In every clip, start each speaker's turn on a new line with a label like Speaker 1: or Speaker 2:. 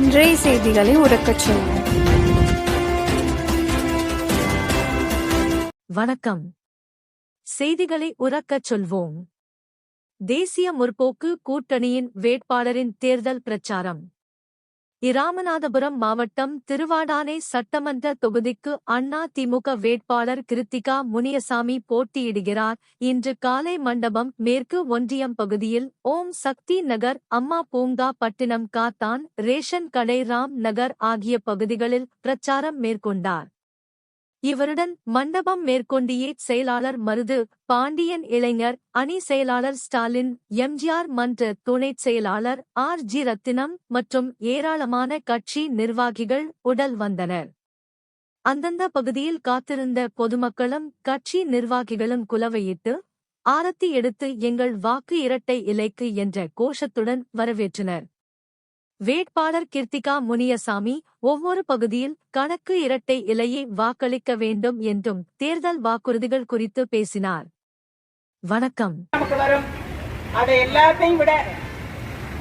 Speaker 1: இன்றைய செய்திகளை உறக்கச் சொல்வோம்.
Speaker 2: வணக்கம். செய்திகளை உறக்கச் சொல்வோம். தேசிய முற்போக்கு கூட்டணியின் வேட்பாளரின் தேர்தல் பிரச்சாரம். இராமநாதபுரம் மாவட்டம் திருவாடானை சட்டமன்ற தொகுதிக்கு அதிமுக வேட்பாளர் கிருத்திகா முனியசாமி போட்டியிடுகிறார். இன்று காலை மண்டபம் மேற்கு ஒன்றியம் பகுதியில் ஓம் சக்தி நகர், அம்மா பூங்கா, பட்டினம் காத்தான், ரேஷன் கடை, ராம் நகர் ஆகிய பகுதிகளில் பிரச்சாரம் மேற்கொண்டார். இவருடன் மண்டபம் மேற்கொண்டிய செயலாளர் மருது பாண்டியன், இளைஞர் அணி செயலாளர் ஸ்டாலின், எம்ஜிஆர் மன்ற துணைச் செயலாளர் RG ரத்தினம் மற்றும் ஏராளமான கட்சி நிர்வாகிகள் உடல் வந்தனர். அந்தந்த பகுதியில் காத்திருந்த பொதுமக்களும் கட்சி நிர்வாகிகளும் குலவையிட்டு ஆரத்தி எடுத்து எங்கள் வாக்கு இரட்டை இலைக்கு என்ற கோஷத்துடன் வரவேற்றனர். வேட்பாளர் கிருத்திகா முனியசாமி ஒவ்வொரு பகுதியில் கணக்கு இரட்டை இலையை வாக்களிக்க வேண்டும் என்றும் தேர்தல் வாக்குறுதிகள் குறித்து பேசினார். வணக்கம்.
Speaker 3: நமக்கு வரும் அதை எல்லாத்தையும் விட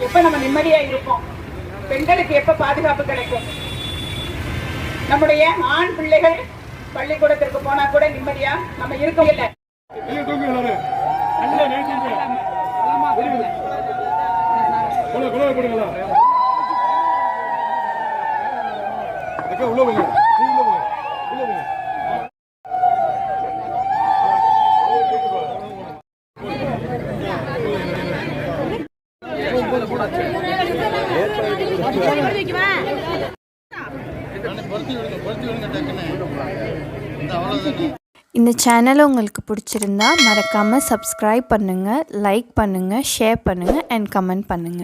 Speaker 3: எப்ப நம்ம நிம்மதியா இருப்போம், பெண்களுக்கு எப்ப பாதுகாப்பு கிடைக்கும், நம்முடைய ஆண் பிள்ளைகள் பள்ளிக்கூடத்திற்கு போனா கூட நிம்மதியா நம்ம இருக்க இல்லை.
Speaker 1: இந்த சேனலை உங்களுக்கு பிடிச்சிருந்தா மறக்காம சப்ஸ்கிரைப் பண்ணுங்க, லைக் பண்ணுங்க, ஷேர் பண்ணுங்க அண்ட் கமெண்ட் பண்ணுங்க.